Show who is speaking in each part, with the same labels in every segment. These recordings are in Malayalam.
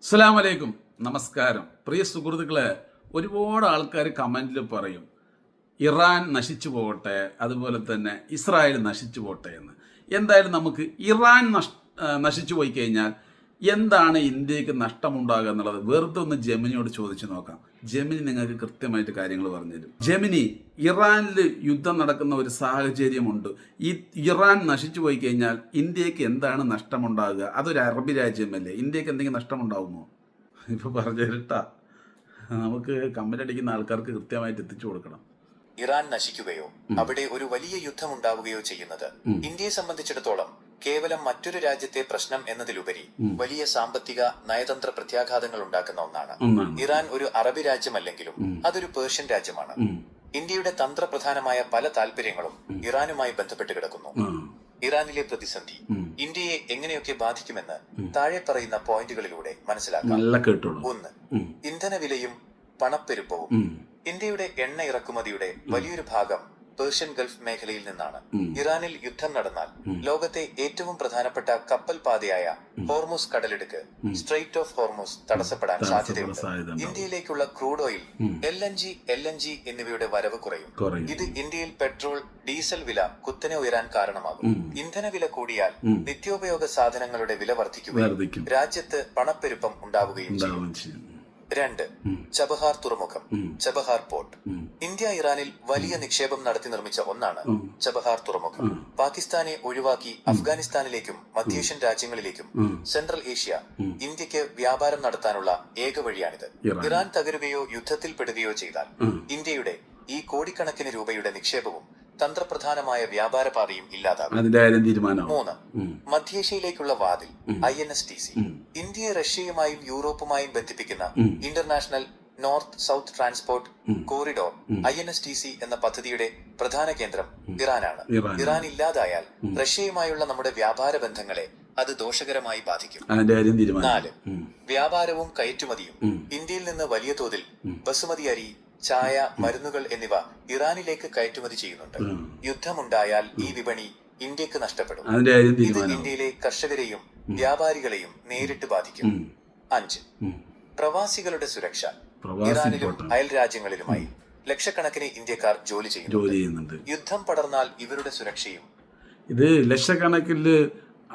Speaker 1: അസ്സലാമു അലൈക്കും, നമസ്കാരം. പ്രിയ സുഹൃത്തുക്കളെ, ഒരുപാട് ആൾക്കാർ കമൻറ്റിൽ പറയും ഇറാൻ നശിച്ചു പോകട്ടെ, അതുപോലെ തന്നെ ഇസ്രായേൽ നശിച്ചു പോകട്ടെ എന്ന്. എന്തായാലും നമുക്ക് ഇറാൻ നശിച്ചു പോയി കഴിഞ്ഞാൽ എന്താണ് ഇന്ത്യക്ക് നഷ്ടമുണ്ടാകുക എന്നുള്ളത് വെറുതെ ഒന്ന് ജെമിനിയോട് ചോദിച്ചു നോക്കാം. ജെമിനി നിങ്ങൾക്ക് കൃത്യമായിട്ട് കാര്യങ്ങൾ പറഞ്ഞുതരും. ജെമിനി, ഇറാനിൽ യുദ്ധം നടക്കുന്ന ഒരു സാഹചര്യമുണ്ട്. ഈ ഇറാൻ നശിച്ചു പോയി കഴിഞ്ഞാൽ ഇന്ത്യക്ക് എന്താണ് നഷ്ടമുണ്ടാകുക? അതൊരു അറബി രാജ്യമല്ലേ, ഇന്ത്യക്ക് എന്തെങ്കിലും നഷ്ടമുണ്ടാകുമോ? ഇപ്പോൾ പറഞ്ഞു തരട്ടാ, നമുക്ക് കമന്റ് അടിക്കുന്ന ആൾക്കാർക്ക് കൃത്യമായിട്ട് എത്തിച്ചു കൊടുക്കണം.
Speaker 2: ഇറാൻ നശിക്കുകയോ അവിടെ ഒരു വലിയ യുദ്ധം ഉണ്ടാവുകയോ ചെയ്യുന്നത് ഇന്ത്യയെ സംബന്ധിച്ചിടത്തോളം കേവലം മറ്റൊരു രാജ്യത്തെ പ്രശ്നം എന്നതിലുപരി വലിയ സാമ്പത്തിക നയതന്ത്ര പ്രത്യാഘാതങ്ങൾ ഉണ്ടാക്കുന്ന ഒന്നാണ്. ഇറാൻ ഒരു അറബി രാജ്യമല്ലെങ്കിലും അതൊരു പേർഷ്യൻ രാജ്യമാണ്. ഇന്ത്യയുടെ തന്ത്രപ്രധാനമായ പല താല്പര്യങ്ങളും ഇറാനുമായി ബന്ധപ്പെട്ട് കിടക്കുന്നു. ഇറാനിലെ പ്രതിസന്ധി ഇന്ത്യയെ എങ്ങനെയൊക്കെ ബാധിക്കുമെന്ന് താഴെ പറയുന്ന പോയിന്റുകളിലൂടെ മനസ്സിലാക്കാം. 1. ഇന്ധനവിലയും പണപ്പെരുപ്പവും. ഇന്ത്യയുടെ എണ്ണ ഇറക്കുമതിയുടെ വലിയൊരു ഭാഗം പേർഷ്യൻ ഗൾഫ് മേഖലയിൽ നിന്നാണ്. ഇറാനിൽ യുദ്ധം നടന്നാൽ ലോകത്തെ ഏറ്റവും പ്രധാനപ്പെട്ട കപ്പൽ പാതയായ ഹോർമുസ് കടലിടുക്ക്, സ്ട്രെയിറ്റ് ഓഫ് ഹോർമുസ്, തടസ്സപ്പെടാൻ സാധ്യതയുണ്ട്. ഇന്ത്യയിലേക്കുള്ള ക്രൂഡ് ഓയിൽ, LNG എന്നിവയുടെ വരവ് കുറയും. ഇത് ഇന്ത്യയിൽ പെട്രോൾ, ഡീസൽ വില കുത്തനെ ഉയരാൻ കാരണമാകും. ഇന്ധനവില കൂടിയാൽ നിത്യോപയോഗ സാധനങ്ങളുടെ വില വർദ്ധിക്കുകയും രാജ്യത്ത് പണപ്പെരുപ്പം ഉണ്ടാവുകയും ചെയ്യും. 2. ചബഹാർ തുറമുഖം, ചബഹാർ പോർട്ട്. ഇന്ത്യ ഇറാനിൽ വലിയ നിക്ഷേപം നടത്തി നിർമ്മിച്ച ഒന്നാണ് ചബഹാർ തുറമുഖം. പാകിസ്ഥാനെ ഒഴിവാക്കി അഫ്ഗാനിസ്ഥാനിലേക്കും മധ്യേഷ്യൻ രാജ്യങ്ങളിലേക്കും സെൻട്രൽ ഏഷ്യ ഇന്ത്യക്ക് വ്യാപാരം നടത്താനുള്ള ഏക വഴിയാണിത്. ഇറാൻ തകരുകയോ യുദ്ധത്തിൽ പെടുകയോ ചെയ്താൽ ഇന്ത്യയുടെ ഈ കോടിക്കണക്കിന് രൂപയുടെ നിക്ഷേപവും തന്ത്രപ്രധാനമായ വ്യാപാര പാതയും ഇല്ലാതാകും.
Speaker 1: 3.
Speaker 2: മധ്യേഷ്യയിലേക്കുള്ള വാതിൽ, INSTC. ഇന്ത്യയെ റഷ്യയുമായും യൂറോപ്പുമായും ബന്ധിപ്പിക്കുന്ന international north south transport corridor, INSTC എന്ന പദ്ധതിയുടെ പ്രധാന കേന്ദ്രം ഇറാനാണ്. ഇറാൻ ഇല്ലാതായാൽ റഷ്യയുമായുള്ള നമ്മുടെ വ്യാപാര ബന്ധങ്ങളെ അത് ദോഷകരമായി ബാധിക്കും. 4. വ്യാപാരവും കയറ്റുമതിയും. ഇന്ത്യയിൽ നിന്ന് വലിയ തോതിൽ ബസുമതി അരി, ചായ, മരുന്നുകൾ എന്നിവ ഇറാനിലേക്ക് കയറ്റുമതി ചെയ്യുന്നുണ്ട്. യുദ്ധമുണ്ടായാൽ ഈ വിപണി ഇന്ത്യക്ക് നഷ്ടപ്പെടും. ഇത് ഇന്ത്യയിലെ കർഷകരെയും വ്യാപാരികളെയും നേരിട്ട് ബാധിക്കും. 5. പ്രവാസികളുടെ സുരക്ഷ. ഇറാനിലും അയൽ രാജ്യങ്ങളിലുമായി ലക്ഷക്കണക്കിന് ഇന്ത്യക്കാർ ജോലി ചെയ്യുന്നുണ്ട്. യുദ്ധം പടർന്നാൽ ഇവരുടെ സുരക്ഷയും.
Speaker 1: ഇത് ലക്ഷക്കണക്കിന്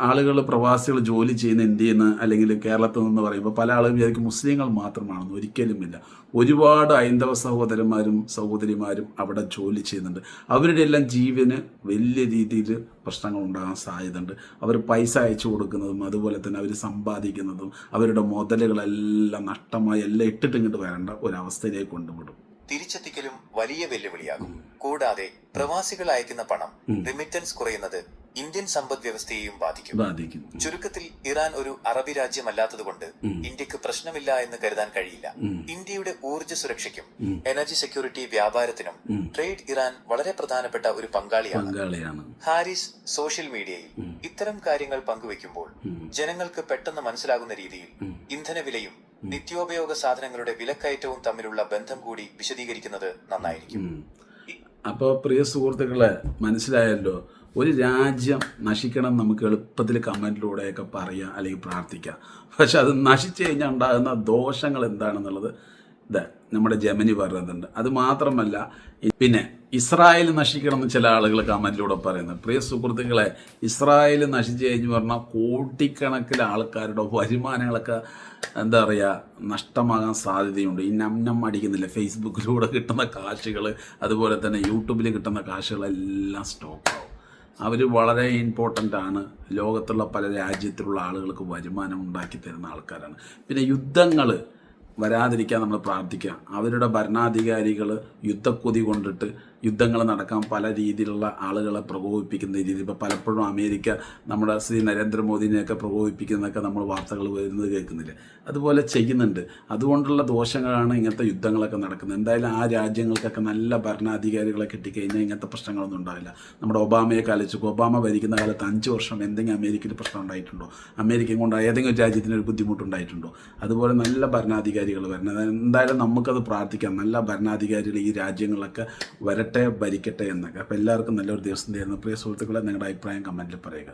Speaker 1: ആളുകൾ, പ്രവാസികൾ ജോലി ചെയ്യുന്ന ഇന്ത്യയിൽ നിന്ന് അല്ലെങ്കിൽ കേരളത്തിൽ നിന്ന് പറയുമ്പോൾ പല ആളുകളും വിചാരിക്കും മുസ്ലിങ്ങൾ മാത്രമാണെന്ന്. ഒരിക്കലുമില്ല. ഒരുപാട് ഹൈന്ദവ സഹോദരന്മാരും സഹോദരിമാരും അവിടെ ജോലി ചെയ്യുന്നുണ്ട്. അവരുടെ എല്ലാം ജീവന് വലിയ രീതിയിൽ പ്രശ്നങ്ങൾ ഉണ്ടാകാൻ സാധ്യതയുണ്ട്. അവർ പൈസ അയച്ചു കൊടുക്കുന്നതും അതുപോലെ തന്നെ അവർ സമ്പാദിക്കുന്നതും അവരുടെ മുതലുകളെല്ലാം നഷ്ടമായി എല്ലാം ഇട്ടിട്ട് ഇങ്ങോട്ട് വരേണ്ട ഒരവസ്ഥയിലേക്ക് കൊണ്ടുവിടും.
Speaker 2: തിരിച്ചെത്തിക്കലും വലിയ വെല്ലുവിളിയാകും. കൂടാതെ പ്രവാസികൾ അയക്കുന്ന പണം, റിമിറ്റൻസ് കുറയുന്നത് ഇന്ത്യൻ സമ്പദ് വ്യവസ്ഥയെയും ബാധിക്കും. ചുരുക്കത്തിൽ ഇറാൻ ഒരു അറബി രാജ്യമല്ലാത്തതുകൊണ്ട് ഇന്ത്യക്ക് പ്രശ്നമില്ല എന്ന് കരുതാൻ കഴിയില്ല. ഇന്ത്യയുടെ ഊർജ്ജ സുരക്ഷയ്ക്കും എനർജി സെക്യൂരിറ്റി, വ്യാപാരത്തിനും ട്രേഡ് ഇറാൻ വളരെ പ്രധാനപ്പെട്ട ഒരു പങ്കാളിയാണ്. ഹാരിസ് സോഷ്യൽ മീഡിയയിൽ ഇത്തരം കാര്യങ്ങൾ പങ്കുവെക്കുമ്പോൾ ജനങ്ങൾക്ക് പെട്ടെന്ന് മനസ്സിലാകുന്ന രീതിയിൽ ഇന്ധനവിലയും നിത്യോപയോഗ സാധനങ്ങളുടെ വിലക്കയറ്റവും തമ്മിലുള്ള ബന്ധം കൂടി വിശദീകരിക്കുന്നത് നന്നായിരിക്കും.
Speaker 1: അപ്പോൾ പ്രിയ സുഹൃത്തുക്കളെ, മനസ്സിലായല്ലോ. ഒരു രാജ്യം നശിക്കണം നമുക്ക് എളുപ്പത്തിൽ കമൻറ്റിലൂടെയൊക്കെ പറയാം അല്ലെങ്കിൽ പ്രാർത്ഥിക്കാം. പക്ഷെ അത് നശിച്ചു കഴിഞ്ഞാൽ ഉണ്ടാകുന്ന ദോഷങ്ങൾ എന്താണെന്നുള്ളത് നമ്മുടെ ജെമിനി പറയുന്നുണ്ട്. അത് മാത്രമല്ല, പിന്നെ ഇസ്രായേൽ നശിക്കണം എന്ന് ചില ആളുകൾ കമൻറ്റിലൂടെ പറയുന്നത്. പ്രിയ സുഹൃത്തുക്കളെ, ഇസ്രായേൽ നശിച്ചു കഴിഞ്ഞ് പറഞ്ഞാൽ കോടിക്കണക്കിന് ആൾക്കാരുടെ വരുമാനങ്ങളൊക്കെ എന്താ പറയുക നഷ്ടമാകാൻ സാധ്യതയുണ്ട്. ഈ നംനം അടിക്കുന്നില്ല, ഫേസ്ബുക്കിലൂടെ കിട്ടുന്ന കാശുകൾ, അതുപോലെ തന്നെ യൂട്യൂബിൽ കിട്ടുന്ന കാശുകളെല്ലാം സ്റ്റോപ്പാവും. അവർ വളരെ ഇമ്പോർട്ടൻ്റ് ആണ്. ലോകത്തുള്ള പല രാജ്യത്തിലുള്ള ആളുകൾക്ക് വരുമാനം ഉണ്ടാക്കി തരുന്ന ആൾക്കാരാണ്. പിന്നെ യുദ്ധങ്ങൾ വരാതിരിക്കാൻ നമ്മൾ പ്രാർത്ഥിക്കുക. അവരുടെ ഭരണാധികാരികൾ യുദ്ധക്കൊതി കൊണ്ടിട്ട് യുദ്ധങ്ങൾ നടക്കാൻ പല രീതിയിലുള്ള ആളുകളെ പ്രകോപിപ്പിക്കുന്ന രീതി. ഇപ്പോൾ പലപ്പോഴും അമേരിക്ക നമ്മുടെ ശ്രീ നരേന്ദ്രമോദിനെയൊക്കെ പ്രകോപിപ്പിക്കുന്നതൊക്കെ നമ്മൾ വാർത്തകൾ വരുന്നത് കേൾക്കുന്നില്ല. അതുപോലെ ചെയ്യുന്നുണ്ട്. അതുകൊണ്ടുള്ള ദോഷങ്ങളാണ് ഇങ്ങനത്തെ യുദ്ധങ്ങളൊക്കെ നടക്കുന്നത്. എന്തായാലും ആ രാജ്യങ്ങൾക്കൊക്കെ നല്ല ഭരണാധികാരികളെ കിട്ടിക്കഴിഞ്ഞാൽ ഇങ്ങനത്തെ പ്രശ്നങ്ങളൊന്നും ഉണ്ടാവില്ല. നമ്മുടെ ഒബാമയെ കാലിച്ചു. ഒബാമ ഭരിക്കുന്ന കാലത്ത് 5 വർഷം എന്തെങ്കിലും അമേരിക്കയിൽ പ്രശ്നം ഉണ്ടായിട്ടുണ്ടോ? അമേരിക്കയും കൊണ്ട് ഏതെങ്കിലും രാജ്യത്തിനൊരു ബുദ്ധിമുട്ടുണ്ടായിട്ടുണ്ടോ? അതുപോലെ നല്ല ഭരണാധികാരികൾ വരണം. എന്തായാലും നമുക്കത് പ്രാർത്ഥിക്കാം. നല്ല ഭരണാധികാരികൾ ഈ രാജ്യങ്ങളൊക്കെ ഭരിക്കട്ടെ എന്നൊക്കെ. അപ്പോൾ എല്ലാവർക്കും നല്ലൊരു ദിവസം തരുന്നു. പ്രിയ സുഹൃത്തുക്കളെ, നിങ്ങളുടെ അഭിപ്രായം കമൻറ്റിൽ പറയുക.